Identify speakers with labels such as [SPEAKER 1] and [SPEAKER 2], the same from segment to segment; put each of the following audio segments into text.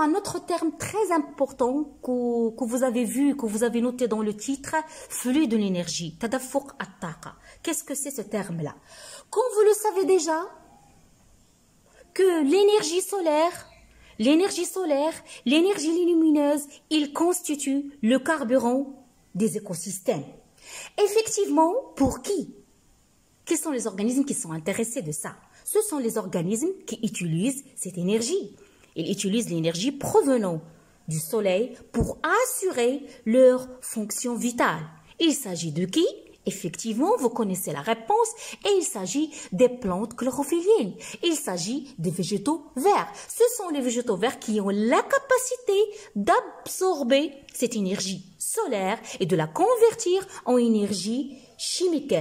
[SPEAKER 1] un autre terme très important que vous avez vu, que vous avez noté dans le titre, flux de l'énergie. Tadaffuq at-taqa. Qu'est-ce que c'est ce terme-là? Comme vous le savez déjà, que l'énergie solaire, l'énergie lumineuse, ils constituent le carburant des écosystèmes. Effectivement, pour qui? Quels sont les organismes qui sont intéressés de ça? Ce sont les organismes qui utilisent cette énergie. Ils utilisent l'énergie provenant du soleil pour assurer leur fonction vitale. Il s'agit de qui? Effectivement, vous connaissez la réponse et il s'agit des plantes chlorophylliennes. Il s'agit des végétaux verts. Ce sont les végétaux verts qui ont la capacité d'absorber cette énergie solaire et de la convertir en énergie chimique.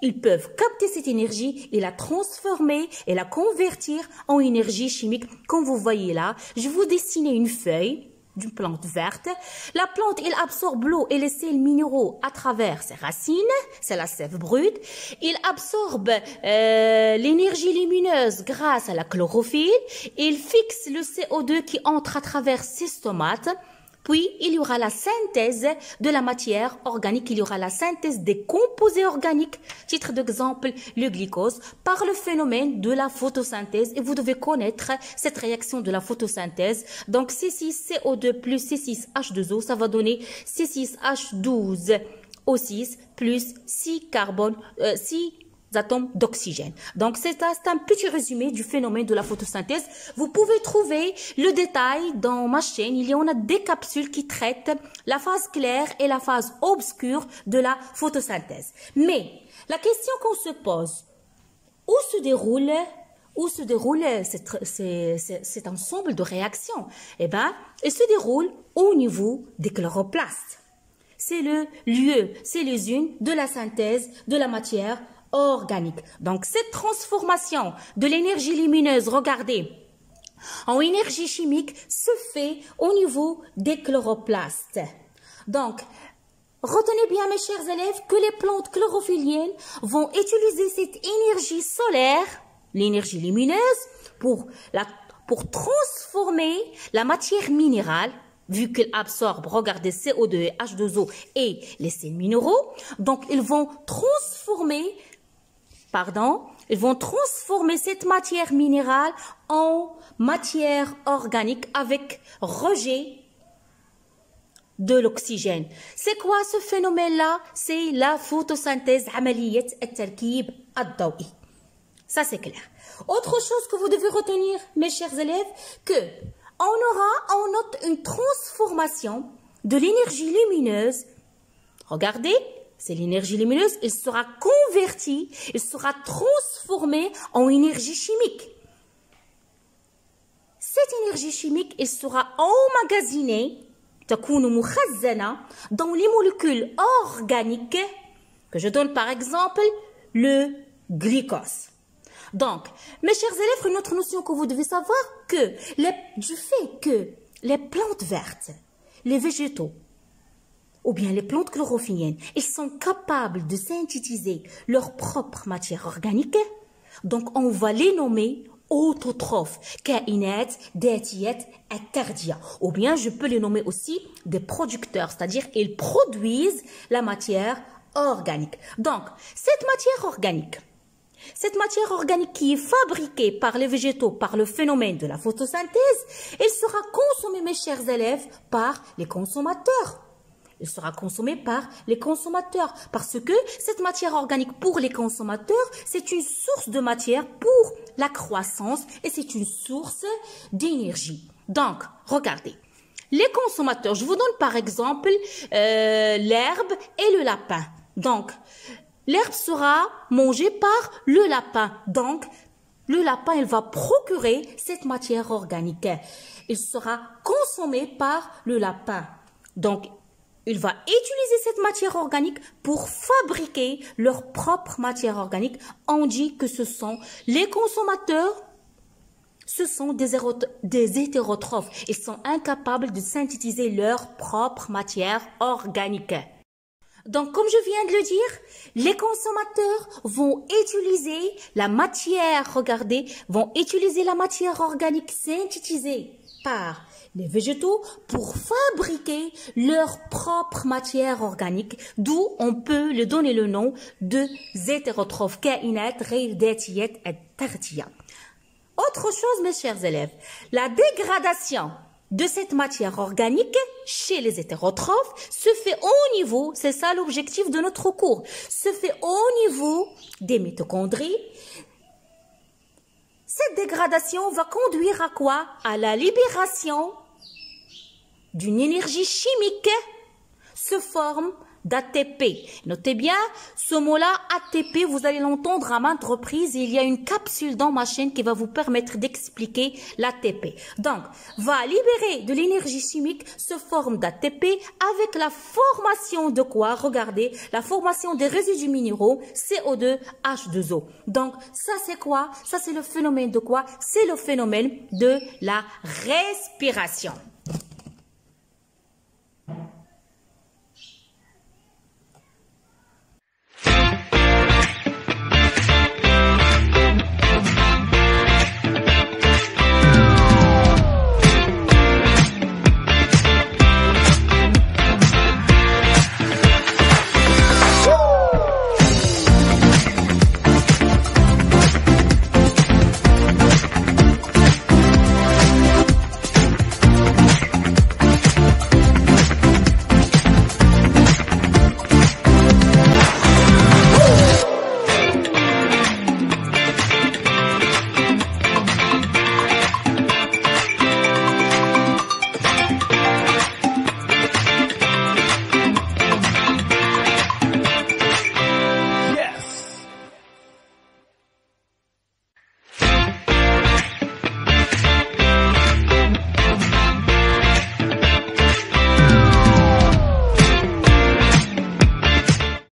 [SPEAKER 1] Ils peuvent capter cette énergie et la transformer et la convertir en énergie chimique. Comme vous voyez là, je vous dessine une feuille d'une plante verte. La plante, elle absorbe l'eau et les sels minéraux à travers ses racines. C'est la sève brute. Il absorbe l'énergie lumineuse grâce à la chlorophylle. Il fixe le CO2 qui entre à travers ses stomates. Puis, il y aura la synthèse de la matière organique, il y aura la synthèse des composés organiques, titre d'exemple, le glucose, par le phénomène de la photosynthèse. Et vous devez connaître cette réaction de la photosynthèse. Donc, C6CO2 plus C6H2O, ça va donner C6H12O6 plus 6 atomes d'oxygène. Donc, c'est un petit résumé du phénomène de la photosynthèse. Vous pouvez trouver le détail dans ma chaîne. Il y en a des capsules qui traitent la phase claire et la phase obscure de la photosynthèse. Mais, la question qu'on se pose, où se déroule cet ensemble de réactions? Eh bien, il se déroule au niveau des chloroplastes. C'est le lieu, c'est l'usine de la synthèse de la matière organique. Donc, cette transformation de l'énergie lumineuse, regardez, en énergie chimique se fait au niveau des chloroplastes. Donc, retenez bien, mes chers élèves, que les plantes chlorophylliennes vont utiliser cette énergie solaire, l'énergie lumineuse, pour transformer la matière minérale, vu qu'elle absorbe, regardez, CO2 et H2O et les sels minéraux. Donc, ils vont transformer cette matière minérale en matière organique avec rejet de l'oxygène. C'est quoi ce phénomène-là? C'est la photosynthèse, amaliyat at-tarkib ad-dawi. Ça, c'est clair. Autre chose que vous devez retenir, mes chers élèves, on note une transformation de l'énergie lumineuse. Regardez. C'est l'énergie lumineuse, elle sera convertie, elle sera transformée en énergie chimique. Cette énergie chimique, elle sera emmagasinée, dans les molécules organiques, que je donne par exemple le glucose. Donc, mes chers élèves, une autre notion que vous devez savoir, du fait que les plantes vertes, les végétaux, ou bien les plantes chlorophyllliennes, ils sont capables de synthétiser leur propre matière organique. Donc, on va les nommer autotrophes, kainat, datiyat, attardia. Ou bien, je peux les nommer aussi des producteurs, c'est-à-dire ils produisent la matière organique. Donc, cette matière organique qui est fabriquée par les végétaux par le phénomène de la photosynthèse, elle sera consommée, mes chers élèves, par les consommateurs. Il sera consommé par les consommateurs parce que cette matière organique pour les consommateurs, c'est une source de matière pour la croissance et c'est une source d'énergie. Donc, regardez, les consommateurs, je vous donne par exemple l'herbe et le lapin. Donc, l'herbe sera mangée par le lapin. Donc, le lapin, il va procurer cette matière organique. Il sera consommé par le lapin. Donc, il va utiliser cette matière organique pour fabriquer leur propre matière organique. On dit que ce sont les consommateurs, ce sont des hétérotrophes. Ils sont incapables de synthétiser leur propre matière organique. Donc, comme je viens de le dire, les consommateurs vont utiliser la matière, regardez, vont utiliser la matière organique synthétisée par les végétaux pour fabriquer leur propre matière organique, d'où on peut lui donner le nom de hétérotrophes, kainat غير ذاتية التغذية. Autre chose, mes chers élèves, la dégradation de cette matière organique chez les hétérotrophes se fait au niveau, c'est ça l'objectif de notre cours, se fait au niveau des mitochondries. Cette dégradation va conduire à quoi? À la libération d'une énergie chimique sous forme d'ATP. Notez bien, ce mot-là, ATP, vous allez l'entendre à maintes reprises. Il y a une capsule dans ma chaîne qui va vous permettre d'expliquer l'ATP. Donc, va libérer de l'énergie chimique sous forme d'ATP avec la formation de quoi? Regardez, la formation des résidus minéraux CO2, H2O. Donc, ça c'est quoi? Ça c'est le phénomène de quoi? C'est le phénomène de la respiration.